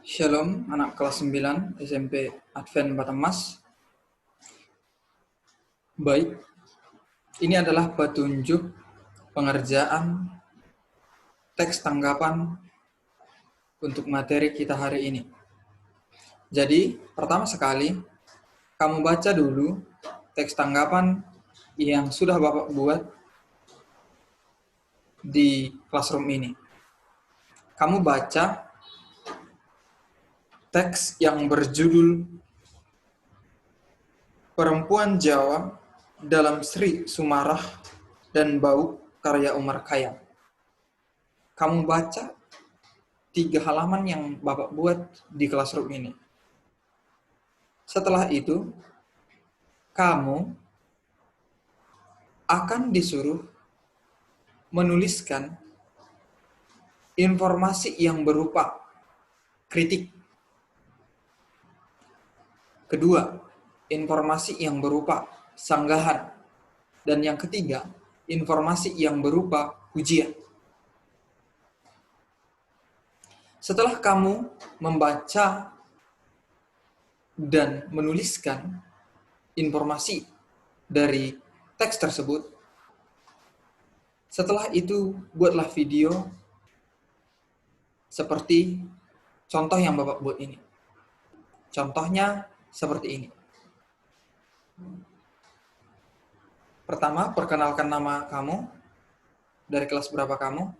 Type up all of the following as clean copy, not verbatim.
Shalom, anak kelas 9 SMP Advent Batanmas. Baik, ini adalah petunjuk pengerjaan teks tanggapan untuk materi kita hari ini. Jadi, pertama sekali, kamu baca dulu teks tanggapan yang sudah Bapak buat di classroom ini. Kamu baca teks yang berjudul Perempuan Jawa dalam Sri Sumarah dan Bau karya Umar Khayyam. Kamu baca 3 halaman yang Bapak buat di classroom ini. Setelah itu, kamu akan disuruh menuliskan informasi yang berupa kritik. Kedua, informasi yang berupa sanggahan. Dan yang ketiga, informasi yang berupa pujian. Setelah kamu membaca dan menuliskan informasi dari teks tersebut, setelah itu buatlah video seperti contoh yang Bapak buat ini. Contohnya seperti ini. Pertama, perkenalkan nama kamu, dari kelas berapa kamu.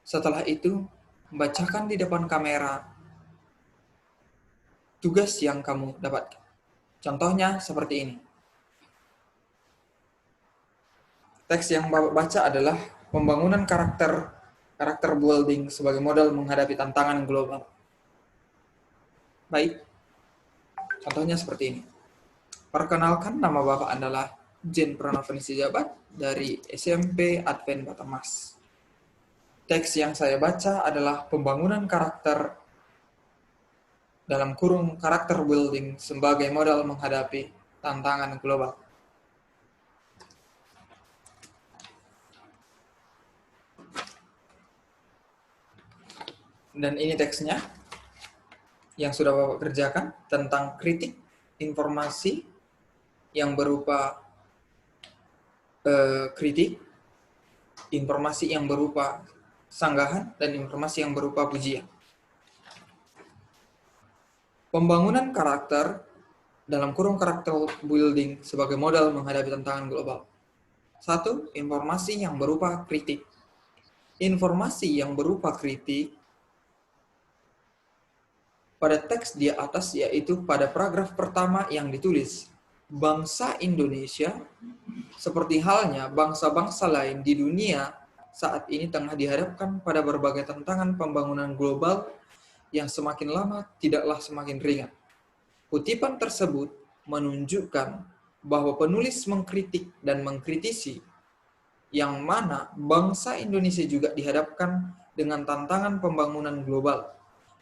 Setelah itu, bacakan di depan kamera tugas yang kamu dapatkan. Contohnya seperti ini. Teks yang Bapak baca adalah pembangunan karakter building sebagai modal menghadapi tantangan global. Baik, contohnya seperti ini. Perkenalkan, nama Bapak adalah Jen Pranovanisi Jabat dari SMP Advent Batanmas. Teks yang saya baca adalah pembangunan karakter dalam kurung karakter building sebagai modal menghadapi tantangan global. Dan ini teksnya yang sudah Bapak kerjakan tentang kritik informasi yang berupa kritik, informasi yang berupa sanggahan, dan informasi yang berupa pujian. Pembangunan karakter dalam kurung karakter building sebagai modal menghadapi tantangan global. 1. Informasi yang berupa kritik. Informasi yang berupa kritik pada teks di atas, yaitu pada paragraf pertama yang ditulis, bangsa Indonesia seperti halnya bangsa-bangsa lain di dunia saat ini tengah dihadapkan pada berbagai tantangan pembangunan global yang semakin lama tidaklah semakin ringan. Kutipan tersebut menunjukkan bahwa penulis mengkritik dan mengkritisi yang mana bangsa Indonesia juga dihadapkan dengan tantangan pembangunan global.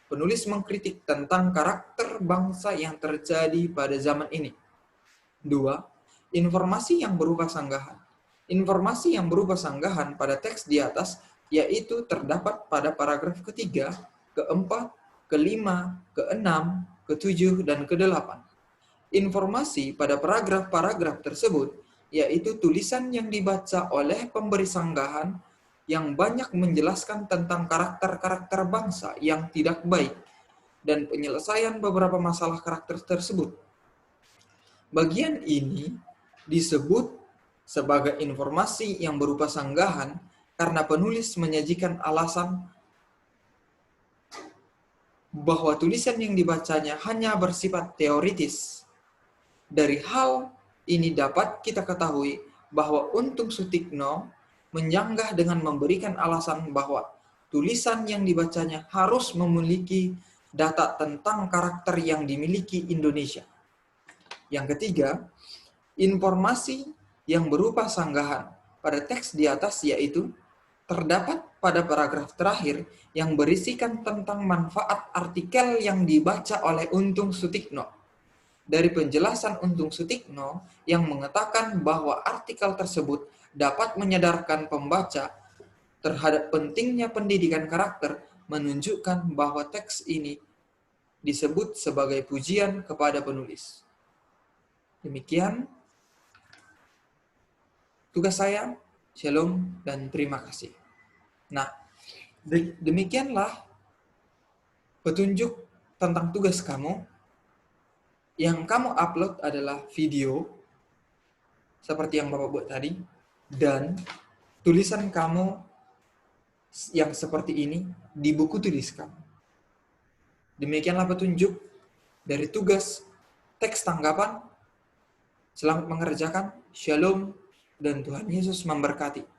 Penulis mengkritik tentang karakter bangsa yang terjadi pada zaman ini. 2. Informasi yang berupa sanggahan. Informasi yang berupa sanggahan pada teks di atas yaitu terdapat pada paragraf ketiga, keempat, kelima, keenam, ketujuh, dan kedelapan. Informasi pada paragraf-paragraf tersebut yaitu tulisan yang dibaca oleh pemberi sanggahan yang banyak menjelaskan tentang karakter-karakter bangsa yang tidak baik dan penyelesaian beberapa masalah karakter tersebut. Bagian ini disebut sebagai informasi yang berupa sanggahan karena penulis menyajikan alasan bahwa tulisan yang dibacanya hanya bersifat teoritis. Dari hal ini dapat kita ketahui bahwa Untung Sutikno menyanggah dengan memberikan alasan bahwa tulisan yang dibacanya harus memiliki data tentang karakter yang dimiliki Indonesia. Yang ketiga, informasi yang berupa sanggahan pada teks di atas yaitu terdapat pada paragraf terakhir yang berisikan tentang manfaat artikel yang dibaca oleh Untung Sutikno. Dari penjelasan Untung Sutikno yang mengatakan bahwa artikel tersebut dapat menyadarkan pembaca terhadap pentingnya pendidikan karakter, menunjukkan bahwa teks ini disebut sebagai pujian kepada penulis. Demikian tugas saya. Shalom dan terima kasih. Nah, demikianlah petunjuk tentang tugas kamu. Yang kamu upload adalah video, seperti yang Bapak buat tadi, dan tulisan kamu yang seperti ini di buku tulis kamu. Demikianlah petunjuk dari tugas teks tanggapan. Selamat mengerjakan. Shalom dan Tuhan Yesus memberkati.